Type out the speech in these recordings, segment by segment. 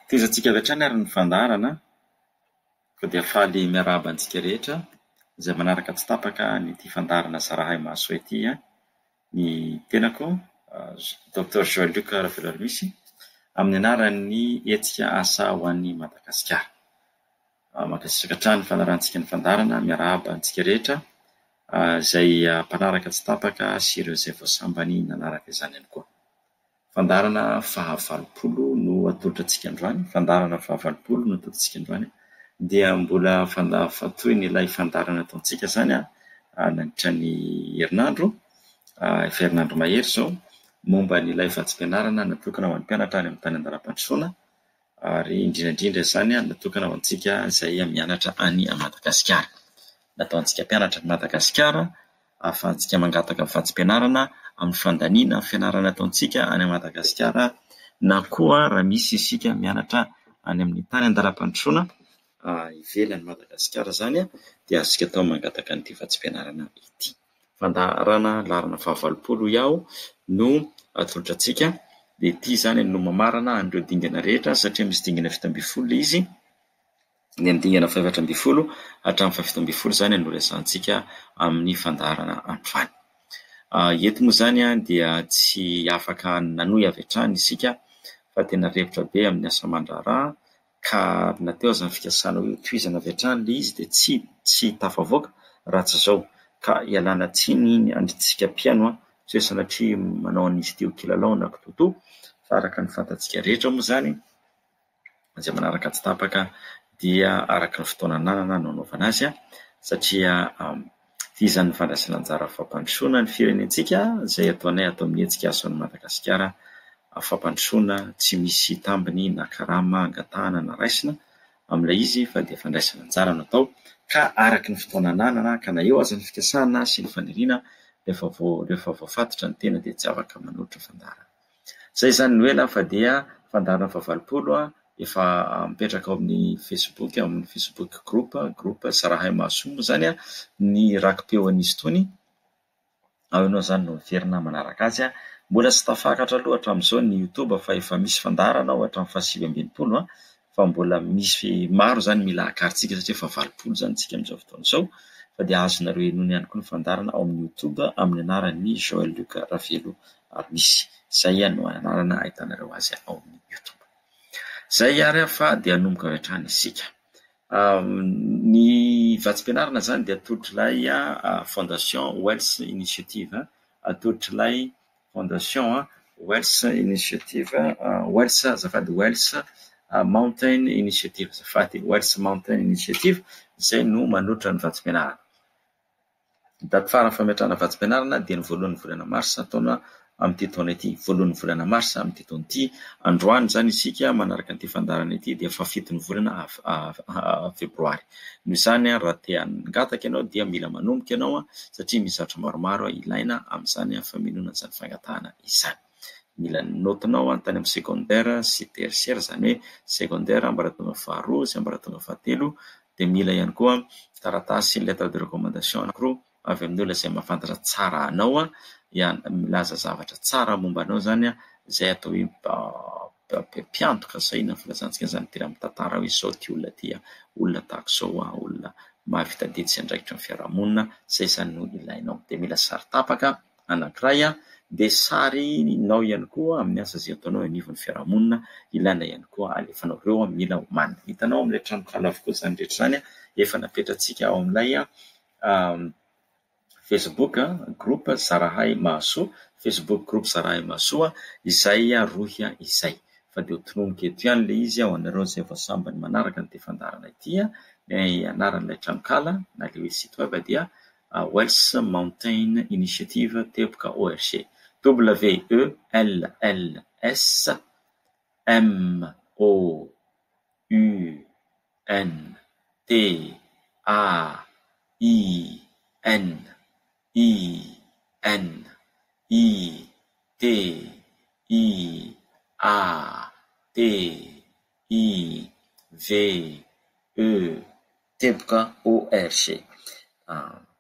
Tezantsika avy hatrany ary ny fandarana ko dia faly miarahaba antsika rehetra izay manaraka tsy tapaka nyity fandarana Zarahay Mahasoa ity. Ny tenako Dr Joël-Luc Ravelalomisy amin'ny anaran'ny hetsika asa ho an'ny Madagasikara. Makasitraka hatrany fanarantsika ny fandarana miarahaba antsika rehetra izay mpanaraka tsy tapaka sy ireo izay voasambany nanaraka izany ihany koa. Fandarana fahavalopolo no atolotra antsika androany. Fandarana fahavalopolo no atolotra antsika androany dia mbola toy n'ilay fandarana ataontsika izany nandritra ny herinandro efa herinandro mahery izao momba n'ilay vatsim-pianarana natokana ho an'ny mpianatra any amin'ny tany andalam-pandrosoana ary indrindrandrindra izany natokana ho antsika izay mianatra any Madagasikara. Nataontsika mpianatra any Madagasikara ahafahantsika mangataka vatsim-pianarana amin'ny fandaniana fianarana ataontsika any Madagasikara, na koa raha misy isika mianatra any amin'ny tany andalam-pandrosoana ivelan'ny Madagasikara izany dia azontsika atao mangataka an'ity vatsim-pianarana ity. Fandarana larana fahavalopolo iaho no atolotra antsika dia ity izany no mamarana an'ireo dingana rehetra satria misy dingana 7 izy. Ny dingana 7 hatramin'ny 7 izany no resahantsika amin'ny fandarana androany. Eto moa izany dia tsy afaka nanohy avy hatrany isika fa tena rivotra be amin'ny asa aman-draharaha ka nateo aza ny fikasana hoe tohizana avy hatrany ilay izy dia tsy tafavoaka raha tsy izao ka ialana tsiny andritsika mpiano tsy hoe sanatria manao an'izy ity ho kilalao na kitoto fa araka ny fantatsika rehetra moa izany izay manaraka tsy tapaka dia araka ny fotoana nanana no anaovana azy satria ity izany ny fandraisana anjara fampandrosoana ny firenentsika izay ataonay atao amin'ny hetsika asa ny Madagasikara. Fampandrosoana tsy misy tambiny na karama angatahana na raisina amin'ilay izy fa dia fandraisana anjara no atao ka araka ny fotoana nanana ka na eo aza ny fikasana sy ny faniriana rehefa voafatotra ny tena dia tsy afaka manolotra fandarana. Izay izany no ela fa dia fandarana fahavalopolo efa mipetraka ao amin'ny Facebook groupe Zarahay Mahasoa moa izany ny rakim-peo an'izy itony. Ao ianao izany no miverina manaraka azy. Mbola tsy tafakatra loatra amin'izao ny YouTube fa efa misy fandarana ao hatramin'ny 720 fa mbola misy maro izany mila akarintsika satria efa 20 izany tsika amin'izao fotoana izao fa dia azonareo enony ihany koa ny fandarana ao amin'ny YouTube amin'ny anaran'ny Joël-Luc Ravelalomisy. Izay no anarana ahitanareo azy ao amin'ny YouTube. Izay ary fa dia anomboka avy hatrany isika. Ny vatsim-pianarana izany dia atolotr'ilay Fondation Wells Initiative, atolotr'ilay Fondation Wells Initiative, Wells azafady Wells Mountain Initiative, azafady Wells Mountain Initiative izay no manolotra ny vatsim-pianarana. Daty farany fametrahana vatsim-pianarana dia ny voalohan'ny volana Marsa taona amin'ity taona ity, voalohan'ny volana Marsa amin'ity taona ity. Androany izany isika manaraka an'ity fandarana ity dia fa 7 volana Febroary. Noho izany raha te hangataka ianao dia mila manomboka ianao satria misy zavatra maromaro ilaina amin'izany famelona izany fangatahana izany. Mila notinao tany amin'ny secondaire sy tertiaire, izany hoe secondaire ambaratonga faharoa sy ambaratonga fahatelo, dia mila ihany koa taratasy lettre de recommandation anankiroa avy amin'ny olona izay mahafantatra tsara anao milaza zavatra tsara momba anao izany izay atao hoe mpiantoka izay na filazantsika izany tena amin'ny tantara hoe izao ty olona ty olona tahaka izao olona mahavita didy sy andraikitra ny fiarahamonina, izay izany no ilainao. Dia mila sary tapaka anankiray dia sarinao ihany koa amin'ny asa izay ataonao anivon'ny fiarahamonina, ilaina ihany koa alefanao ireo mila homanina. Hitanao amin'ilay trano kalavoka izany rehetra izany efa napetratsika ao amin'ilay Facebook groupe Zarahay Mahasoa, Facebook groupe Zarahay Mahasoa izay rohy izay. Fa dia hotonomboka eto ihany ilay izy ho anareo izay voasambany manaraka ny fandarana ity ny anaran'ilay tranokala na ilay hoe site web dia Wells Mountain Initiative teboka org,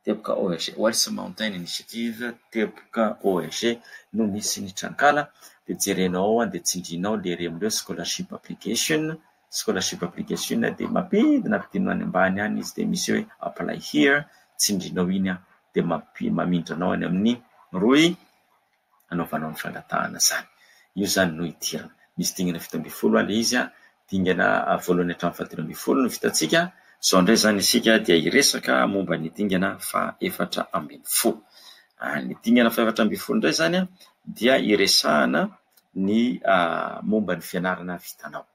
teboka org, Wells Mountain Initiative teboka org no misy ny tranokala dia jerenao dia tsindrinao le remindreo scholarship application dia mampidina ampidinao any ambany any izy dia misy hoe apply here, tsindrinao iny dia mamindranao any amin'ny roy anaovanao ny fangatahana zany. Io zany no idirana. Misy dingana 7 le izy dingana voalohany hatramin'ny 7 no vitantsika. Zao indray zany isika dia iresaka momba ny dingana 14. Ny dingana 14 indray zany dia iresahana ny momba ny fianarana vitanao.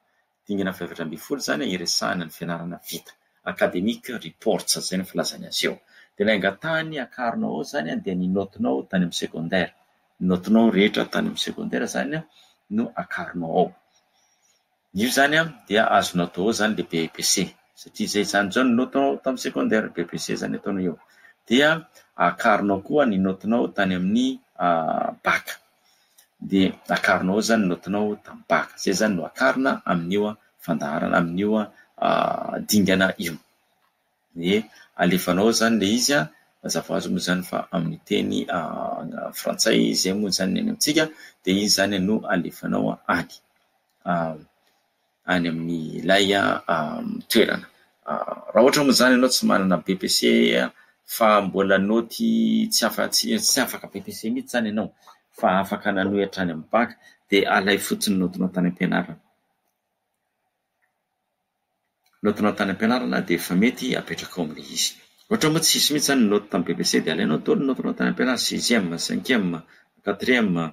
Dingana 14 zany iresahana ny fianarana vita. Academic reports zay ny filazany azy eo. Dia ilay angatahany akaronao ao zany dia ny notinao tany amin'ny secondaire. Notinao rehetra tany amin'ny secondaire zany no akaronao ao. Io zany dia azonao atao zany le BEPC satria zay zany zao ny notinao tamin'ny secondaire, BEPC zany ataonao eo. Dia akaronao koa ny notinao tany amin'ny bac. Dia akaronao zany notinao tamin'ny bac. Zay zany no akarona amin'io fandaharana amin'io dingana io. Dia alefanao zany le izy mazava azy moa zany fa amin'ny teny frantsay zay moa zany ny amintsika dia izy zany no alefanao any amin'ny ilay toerana. Raha ohatra moa zany ianao tsy manana BPC fa mbola noty tsy afaka BPC mihitsy zany ianao fa afaka nanohitra any amin'ny bac dia alay fotsiny notinao tany am-pianarana. Notinao tany am-pianarana dia efa mety apetraka ao amin'ilay izy. Ohatra moa tsisy mihitsy zany noty tamin'ny BPC dia alainao daholo notinao tany am-pianarana 6e, 5e, 4e,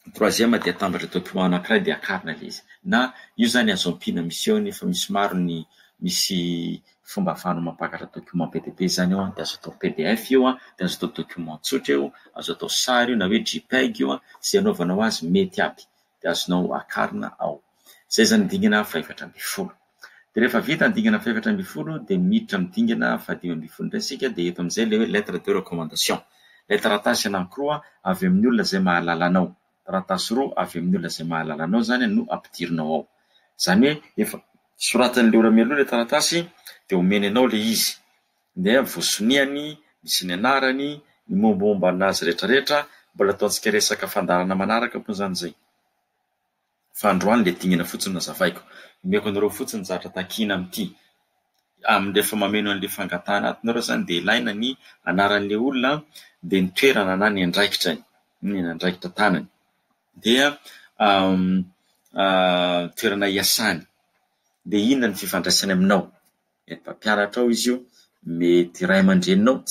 3e dia atambatra document anankiray dia akarina ilay izy. Na io zany azo ampiana misy eo nefa misy maro ny misy fomba ahafahanao mampakatra document PDP zany eo dia azo atao PDF io dia azo atao document tsotra eo, azo atao sary io na hoe JPEG io izay anaovanao azy mety aby dia azonao akarina ao. Zay zany dingana 14. Dia rehefa vita ny dingana 14 dia miditra amin'ny dingana 15 indray isika dia eto amin'izay ilay hoe lettre de recommandation. Ilay taratasy anankiroa avy amin'ny olona izay mahalala anao. Taratasy roa avy amin'ny olona izay mahalala anao zany no ampidirinao ao. Zany hoe efa soratan'ilay olona mialoha ilay taratasy dia omeny anao ilay izy. Dia voasoniany, misy ny anarany, ny mombamomba anazy rehetrarehetra, mbola ataontsika resaka fandarana manaraka moa zany zay. Fa androany ilay dingana fotsiny nazavaiko. Omeko anareo fotsiny zavatra takiana amin'ity. Rehefa mameno an'ilay fangatahana atinareo zany dia ilaina ny anaran'ilay olona dia ny toerana na ny andraikitrany, ny andraikitra tanany. Dia toerana iasany. Dia inona ny fifandraisany aminao? Mety mpampianatra ao izy io, mety ray aman-dreninao,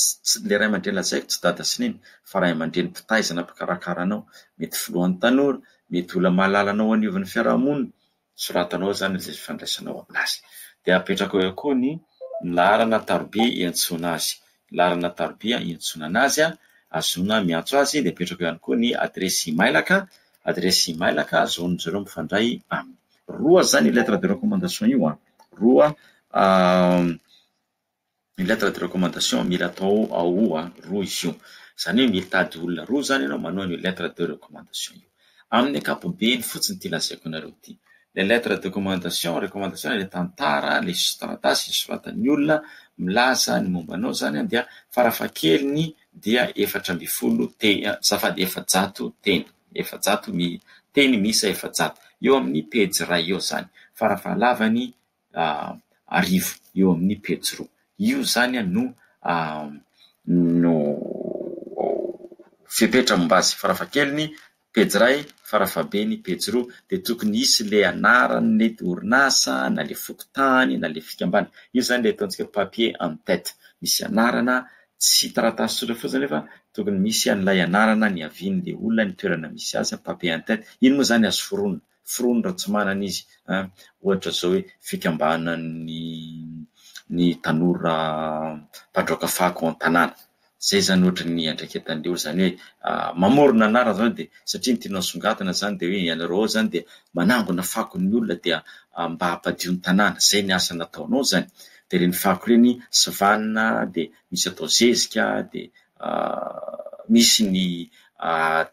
ilay ray aman-dreny lazaiko tsy dada sy neny fa ray aman-dreny mpitaizana mpikarakara-anao, mety filohan'ny tanora, mety olona mahalala anao aniovan'ny fiarahamonina, soratanao zany izay fifandraisanao aminazy. Dia apetraka eo koa ny laharana tarobia iantsoana azy. Laharana tarobia iantsonana azy azona miantso azy dia apetraka ihany koa ny adresy emailaka azahoan'izareo mifandray aminy. Roa zany lettre de recommandation io roa lettre de recommandation mila atao ao roa izy io. Zany hoe mitady olona roa zany ianao manao ny lettre de recommandation io. Amin'ny ankapobeny fotsiny ity lazaiko anareo ity. Le lettre de recommandation ilay tantara, ilay taratasy soratan'ny olona milaza ny mombanao zany dia farafahakeliny dia 400 teny, safady 400 teny. 400 teny misa 400. Eo amin'ny pejy iray eo zany. Farafahalavany 1000 eo amin'ny pejy 2. Io zany no fepetra mombazy. Farafahakeliny pejy iray, farafahabeny pejy 2 dia tokony hisy le anarany le orinasa na le fokotany na le fikambana. Io zany le ataontsika papier en tête. Misy anarana tsy taratasy tsotra fotsiny nefa tokony misy an'ilay anarana ny avian'ilay olona ny toerana misy azy papier en tête. Iny moa zany azo foronina. Foronina raha tsy manana izy. Ohatra zao hoe fikambanan'ny tanora mpadroaka fako an-tanàna. Zay zany ohatra ny andraiketan'ilay olona zany hoe mamorona anarana zany dia satria ny tianao songatana zany dia hoe ianareo ao zany dia manangona fako ny olona dia mba hampadio ny tanàna. Zay ny asa nataonao zany. Dia ireny fako ireny sivanina dia misy atao zezika dia misy ny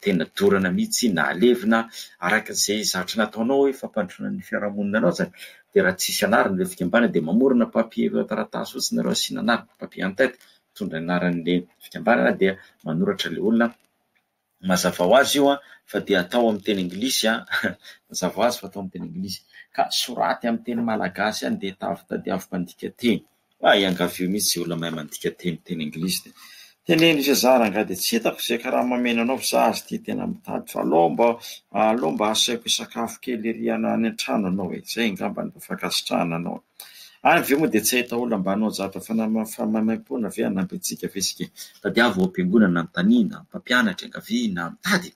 tena dorana mihitsy na alevina arak'izay zavatra nataonao hoe fampandroana ny fiarahamonina anao zany. Dia raha tsisy anarana ilay fikambana dia mamorona papier taratasy fotsiny nareo asiana anarana papier en tête mitondra anaran'ilay fikambanana dia manoratra ilay olona mazava ho azy io fa dia atao amin'ny teny anglisy mazava ho azy fa atao amin'ny teny anglisy ka soraty amin'ny teny malagasy dia tadiaviko andika teny iangavio mihitsy olona mahay mandika teny anglisy teneny izay zara nga dia tsy hitako izay karaha mamenanao fa za azy ty tena mitady fa aleo mba asaiko sakafo kely ery any an-trano anao zay ngamba ny fakasitrahana anao avy moa dia tsy ahita olona mba hanao zavatra fanamaimpona ve hanampitsika vesika tadiavo am-piangonana nontaniana mpampianatra angaviana mitady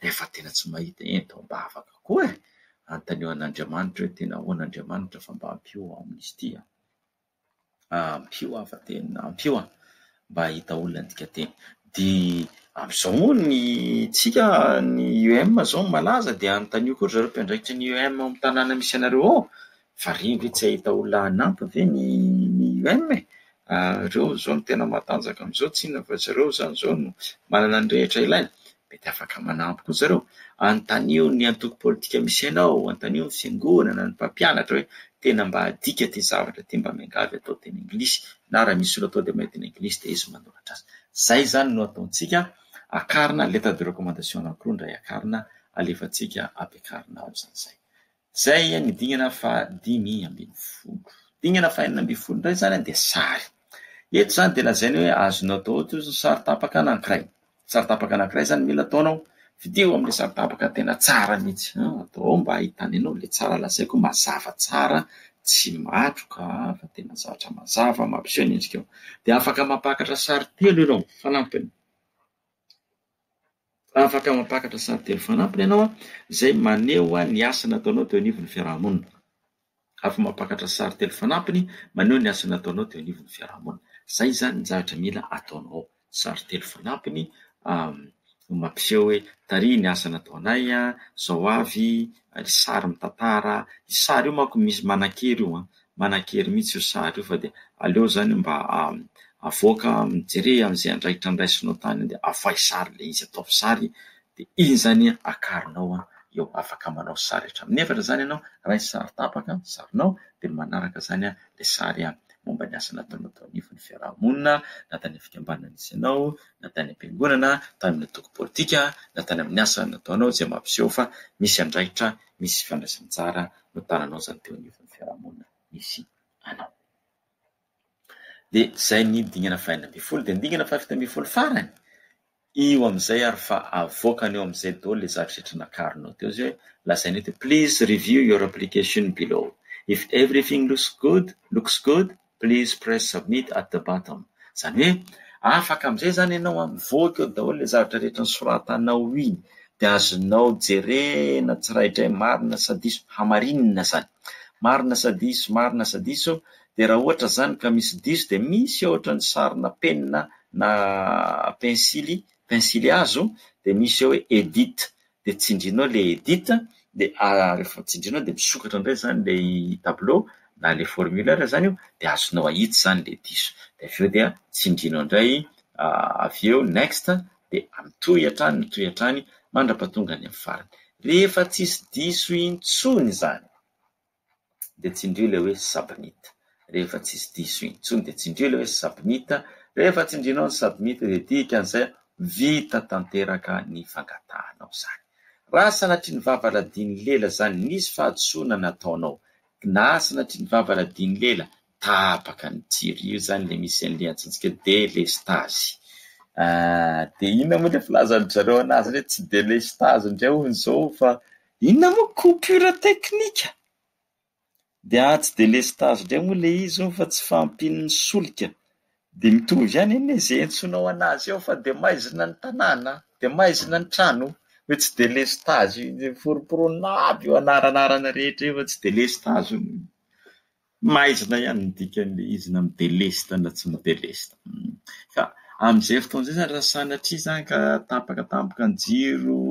rehefa tena tsy mahita ento mba afaka koa antaneo an'Andriamanitra hoe tena hoan'Andriamanitra fa mba ampio amin'izy ty ampio fa tena ampio mba hita olona ndika teny dia amin'izao moa ny tsika ny UM zao malaza dia antanio koa zareo mpiandraikitra ny UM amin'ny tanàna misy anareo fa rivo tsy ahita olona hanampy ve ny UM reo zao no tena matanjaka amin'izao tsinona fa zareo zany zao no manana ny rehetra ilaina mety afaka manampy koa zareo antanio ny antoko politika misy anao antanio ny fiangonana ny mpampianatra hoe tena mba adika ty zavatra ty mba miangavy atao teny anglisy na raha misy olo atao dia mahay teny anglisy dia izy manoratra azy zay zany no ataontsika akarina lettre de recommandation anankiroa ndray akarina alefantsika ampiakarina ao zay ny dingana fa 512 dingana fa 412 ndray zany dia sary eto zany dia lazainy hoe azonao atao ohatra sary tapaka anankiray zany mila ataonao video amin'ilay sary tapaka tena tsara mihitsy atao mba ahitany anao le tsara lazaiko mazava tsara tsy matroka fa tena zavatra mazava mampiseho ny endrika eo dia afaka mampakatra sary telo ianao fanampiny ianao zay maneho ny asa nataonao teo anivon'ny fiarahamonina afaka mampakatra sary telo fanampiny maneho ny asa nataonao teo anivon'ny fiarahamonina zay zany ny zavatra mila ataonao sary telo fanampiny mampiseho hoe tary ny asa nataonay zao avy ny sary mitantara ny sary io manko misy manan-kery io manan-kery mihitsy io sary io fa dia aleo zany mba avoaka mijery amin'izay andraikitra nyraisinao tany dia avoay sary le izy ataovy sary dia iny zany akarinao eo afaka manao sary rehetra minefatra zany ianao raha sary tapaka sarinao dia manaraka zany le sary momba ny asa nataonao tao anivon'ny fiarahamonina na tany fikambanana nisy ianao na tany am-piangonana tany amin'ny antoko politika na tany amin'ny asa nataonao zay mampiseho fa misy andraikitra misy fandraisany tsara no tananao zany teo anivon'ny fiarahamonina misy anao dia zay ny dingana fa 412 dia dingana fa 712 farany io amizay ary fa avoakany eo amizay daholo le zavatra rehetra nakarinao teo zay lazainy hoe please review your application below if everything looks good please press submit at the bottom zany hoe afaka amizay zany ianao mivoaka eo daholo le zavatra rehetra nysoratanao iny dia azonao jerena tsiraidray marina sadiso hamarinina zany marina sadiso dia raha ohatra zany ka misy diso dia misy ohatra ny sarina penina na pensily hazo dia misy eo hoe edit dia tsindrinao le edit dia rehefa tsindrinao dia misokatra indray zany le tableau na le formulaire zany io dia azonao ahitsy zany le diso dia avy eo dia tsindrinao indray avy eo next dia mitohy hatrany mandra-pahatonga any amin'ny farany rehefa tsisy diso intsony zany dia tsindrio le hoe submit rehefa tsisy diso intsony dia tsindrio le hoe submit rehefa tsindrinao ny submit dia dikan'izay vita tanteraka ny fangatahanao zany raha sanatria ny vavaladiny lela zany nisy fahadisoana nataonao na sanatria ny vavaladiny lela tapaka ny jiro io zany le misy an'le antsintsika delestage dia inona moa le filazany zareo anazy hoe tsy delestage indray hono zao fa inona moa coupure teknika dia tsy delestage indray moa le izy fa tsy fampin'ny solika dia mitovy ihany eny izay entsonao anazy eo fa dia maizina ny tanàna dia maizina ny trano hoe tsy delestage foroporona aby io anaranarana rehetra io fa tsy delestage maizina ihany ny dikan'le izy na midelesta na tsy midelesta ka amin'izay fotoan'izay zany raha sanatria zany ka tapaka ny jiro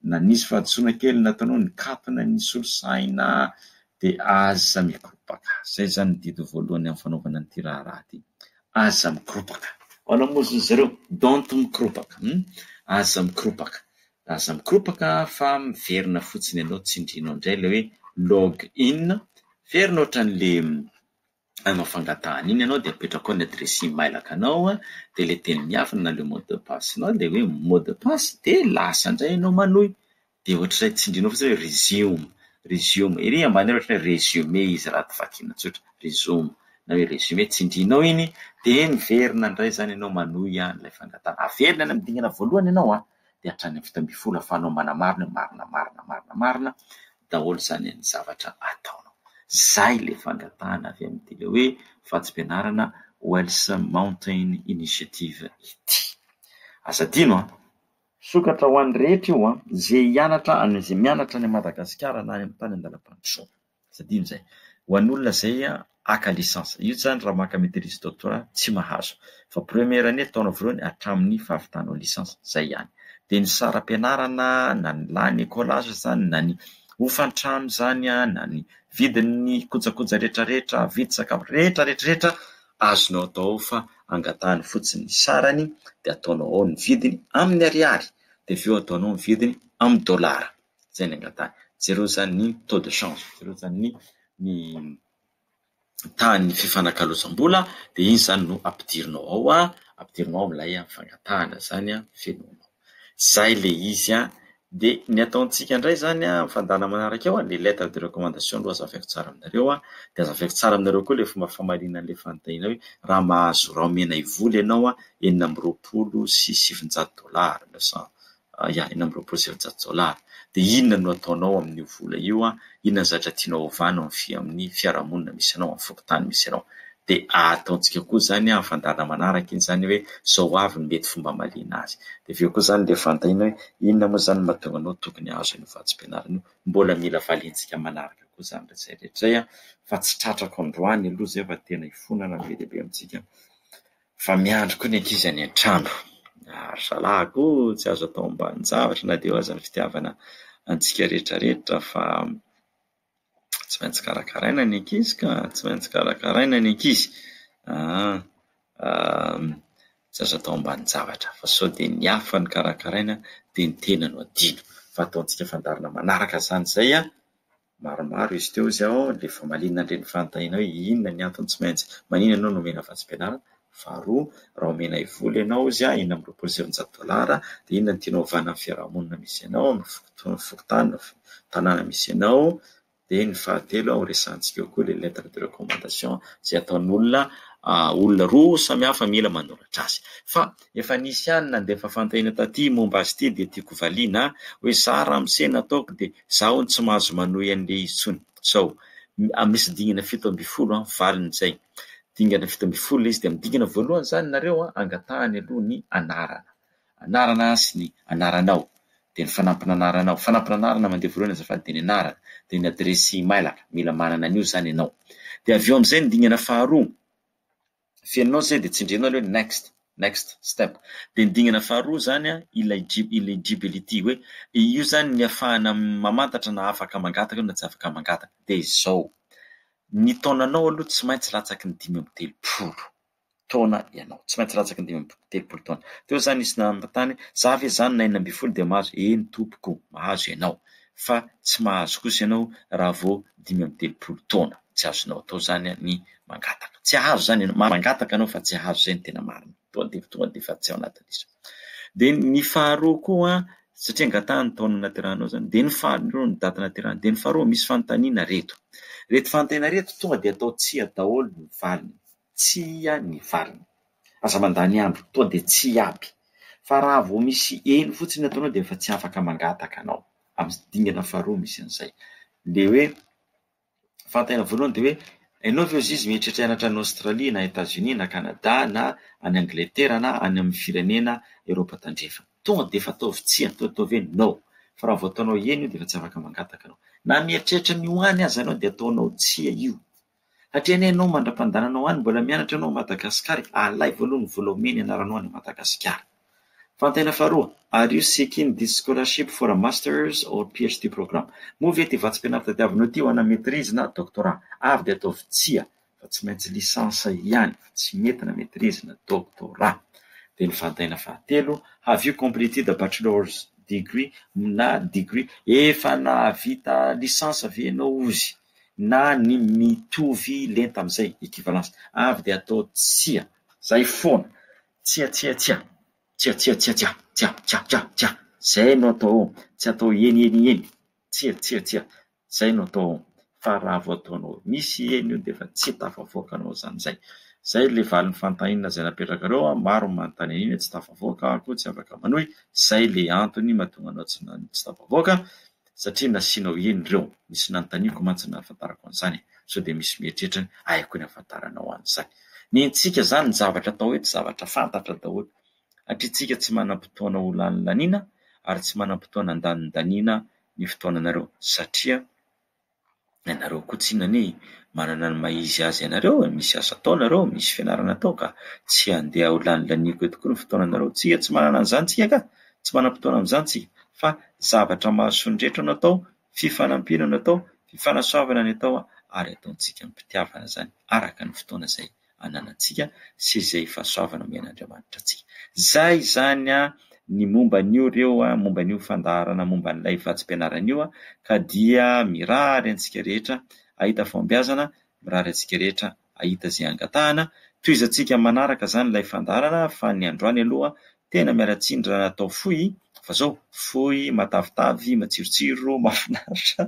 na nisy fahadisoana kely nataonao ny kapina ny solosaina dia aza mikropaka zay zany ny didy voalohany amin'ny fanaovana ny tiraharaha ty aza mikropaka anamoziny zareo don't mikropaka aza mikropaka fa miverina fotsiny ianao tsindrinao indray le hoe log in verina ohatran'le anao fangatahana iny ianao dia apetraka ao ny adressy mailaka anao dia ilay teny miafina na le mot de passe anao dia hoe mot de passe dia lasa indray ianao manohy dia ohatr'izay tsindrinao fotsiny hoe resume iry ambany ohatra hoe résumé izy raha vakiana tsotra resume na hoe résumé tsindrinao iny dia miverina indray zany ianao manohy ilay fangatahana averina any amin'ny dingana voalohany ianao dia hatrany amin'ny 7 ahafahanao marina daholo zany ny zavatra ataonao. Zay le fangatahana avy amin'ity le hoe vatsim-pianarana Wells Mountain Initiative ity. Azadino sokatra ho an'ny rehetra io zay hianatra zay mianatra any Madagasikara na any amin'ny tany andalam-pandrosoana. Azadino zay. Ho an'olona zay aka lisansa. Io zany raha maka maîtrise doctorat tsy mahazo. Fa première année taona voalohany hatramin'ny fahavitanao lisansa zay ihany. Dia ny saram-pianarana na ny lany écolage zany na ny hofantrano zany na ny vidin'ny kojakoja rehetrarehetra, vidy sakafo rehetrarehetra azonao atao fa angatahany fotsiny ny sarany dia ataonao ao ny vidiny amin'ny ariary dia aveo ataonao ny vidiny amin'ny dolara. Zay ny angatahany. Zero zany ny taux de change, zero zany ny tany fifanankalozam-bola dia iny zany no ampidirinao ao amin'ilay fangatahana zany fenonao. Zay le izy dia ny ataontsika indray zany fandana manaraka eo les lettres de recommandation aloha azavaiko tsara aminareo dia azavaiko tsara aminareo koa le fomba famarina an'ilay fanontaniana hoe raha mahazo raha omena ivoly ianao $920 dia inona no ataonao amin'io vola io inona ny zatra tianao ovanao amin'ny fiarahamonina misy anao amin'ny fokontany misy anao dia ataontsika koa zany fandana manaraka iny zany hoe zao avy ny mety fomba maliana azy dia aveo koa zany le fantahina hoe inona moa zany mahatonga anao tokony hahazo iny vatsim-pianarana io mbola mila valintsika manaraka koa zany rehetrarehetra fa tsy tratrako androany aloha zay fa tena ifonana be lehibe amintsika fa miandry koa ny ankizy any an-trano ary salako tsy azo atao ambany zavatra na dia eo aza ny fitiavana antsika rehetrarehetra fa tsy maintsy karakaraina ny ankizy tsy azo atao ambany zavatra fa sao dia ny hafa ny karakaraina dia ny tena no adino fa ataontsika fandarina manaraka zany zay maromaro izy teo izy le famalina an'ireny fanontaniana hoe inona ny antony tsy maintsy manina ianao no omena vatsim-pianarana. Faharoa raha omena ivoly ianao izy $920 dia inona ny tianao ovana amin'ny fiarahamonina misy ianao amin'ny fokotany tanàna misy ianao. Dia ny fahatelo resantsika eo koa le lettre de recommandation zay ataon'olona roa samihafa mila manoratra azy fa efa nisy ihany nandefa fanontaniana taty momba azy ity dia tiako valiana hoe za raha misena ataoko dia zaho tsy mahazo manohy an'ilay izy tsony sao misy dingana 7 valin'izay dingana 7 izy dia amin'ny dingana voalohany zany nareo angatahany aloha ny anarana sy ny anaranao dia ny fanampinanarana mandeha voalohany azafady dia ny anarana dia ny adresy mailaka mila manana an'io zany ianao dia aveo amin'izay ny dingana faharoa fenonao zay dia tsindrinao hoe next step dia ny dingana faharoa zany eligibility hoe io zany ny ahafahana mamantatra na afaka mangataka na tsy afaka mangataka dia izao ny taonanao aloha tsy maintsy latsaky ny 5 taona ianao tsy maintsy latsaky ny 5 taona teo zany isy nampatany za ve zany na 9 dia mahazo tompoko mahazo ianao fa tsy mahazo kosa ianao raha vao 5 taona tsy azonao atao zany ny mangataka tsy ahazo zany mangataka anao fa tsy ahazo zay ny tena marina tonga dia fa tsy ao anatin'izy dia ny faharoa koa satria angatahany taona naterahanao zany dia ny faharoa ny daty naterahanao dia ny faharoa misy fanontaniana reto fanontaniana reto tonga dia atao tsia daholo ny valiny tsia ny valiny aza mandany andro tonga dia tsy aby fa raha vao misy eny fotsiny ataonao dia efa tsy afaka mangataka anao amin'ny dingana faharoa misy an'izay le hoe fanontaniana voalohany dia hoe ianao ve izy mieritreritra hianatra any Aostralia na États-Unis na Canada na any Angletera na any amin'ny firenena Eropa tandrefa tonga dia efa ataovy tsia ataovy hoe no fa raha vao ataonao eny io dia efa tsy afaka mangataka anao na mieritreritra ny hoany aza anao dia ataonao tsia io satria ianao mandram-pandananao any mbola mianatra ianao Madagasikara alay voalohany ny vola omeny anaranao any Madagasikara. Fanontaniana faharoa, are you seeking this scholarship for a master's or PhD program? Moa ve ty vatsim-pianarana tadiavinao ty ho ana maîtrise na doctorat avy dia ataovy tsia fa tsy maintsy lisansa ihany tsy mety na maîtrise na doctorat. Dia ny fanontaniana fahatelo, have you completed a bachelor's degree na degree efa nahavita lisansa ve ianao ozy na ny mitovy lenta amin'izay équivalence avy dia atao tsia zay foana tsia zay no atao tsy atao eny tsia zay no atao fa raha vao ataonao misy eny io dia efa tsy tafavoaka anao zay le valin'ny fantaninana zay napetrakareo maro manontany an'iny tsy tafavoaka ako tsy afaka manohy zay le antony mahatonga anao tsy tafavoaka satria nasianao eny reo misy nanontaniako mantsy nahafantarako an'izany sao dia misy mieritreritra aiko ny ahafantaranao an'izany ny antsika zany ny zavatra atao eto zavatra fantatra daholo atritsika tsy manam-potoana ho lanilaniana ary tsy manam-potoana andanindaniana ny fotoananareo satria ianareo koa tsinany manana ny maizy azy ianareo misy asa ataonareo misy fianarana atao ka tsy andeha ho lanilaniako eto koa ny fotoananareo tsika tsy manana an'izany tsika ka tsy manam-potoana amin'izany tsika fa zavatra mahasondretra no atao fifanampiana no atao fifanasoavana ny atao ary ataontsika mipitiavana zany araka ny fotoana izay ananantsika sy izay fahasoavana men'Andriamanitra antsika zay zany ny momba an'io reo momba an'io fandaharana momba n'ilay vatsim-pianarana io ka dia mirary antsika rehetra ahita fombiazana mirary antsika rehetra ahita izay angatahana toizantsika manaraka zany ilay fandaharana fa ny androany aloha tena mialatsindra natao fohy fa zao fohy matavitavy matsirotsiro mahafinaritra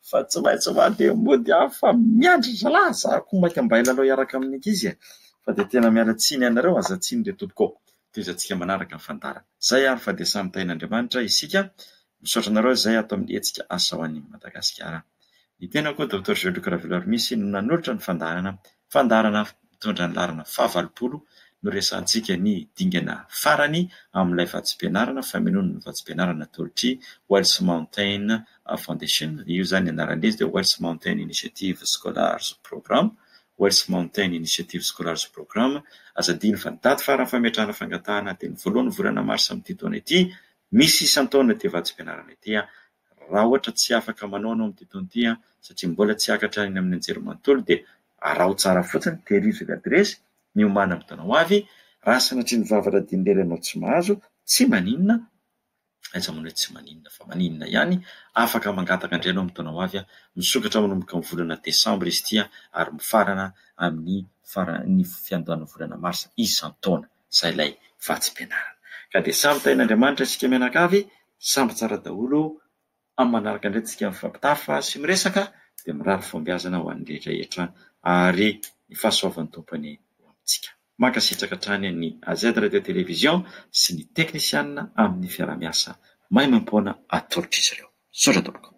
fa tsy maintsy mandeha mody fa miandry zalaza koa maika mba ilalao iaraka amin'ny ankizy fa dia tena mialatsiny ianareo azatsiny re tompoko toizantsika manaraka ny fandarana zay ary fa dia samy tain'Andriamanitra isika misaotra anareo zay ato amin'ny hetsika asa ho an'ny Madagasikara ny tenako Dr Jean-Luc Raveloarmisy no nanolotra ny fandarana mitondra ny larana fahavalopolo no resantsika ny dingana farany amin'ilay vatsim-pianarana famonoana ny vatsim-pianarana tolotry Wells Mountain Foundation io zany anaran'izy dia Wells Mountain Initiative Scholars Programme Wells Mountain Initiative Scholars Programme azadiny fa daty farany fametrahana fangatahana dia ny voalohany volana marsa amin'ity taona ity misy isan-taona dia vatsim-pianarana ity raha ohatra tsy afaka manao anao amin'ity taona ity satria mbola tsy akatra any amin'ny anjerimanontolo dia arao tsara fotsiny tehirizo ilay adresy ny omana amin'ny taona ho avy raha sanatria ny vavatra dinilely anao tsy mahazo tsy maninona aiza moa hoe tsy maninona fa maninona ihany afaka mangataka indray anao amin'ny taona ho avy misokatra manomboka amin'ny volana desambra izy ity ary mifarana amin'ny fiandohan'ny volana marsa isan-taona zay ilay vatsim-pianarana ka dia samy tain'Andriamanitra isika mianakavy samby tsara daholo amin'ny manaraka indray tsika mifampitafa sy miresaka dia mirary fombiazana ho an'ny rehetrarehetra ary ny fahasoavan'ny tompony ho amintsika mankasitraka hatrany ny AZ Radio Télévision sy ny teknisianina amin'ny fiaramiasa mahay mampoana atolotra izy ireo. Saotra tompoko.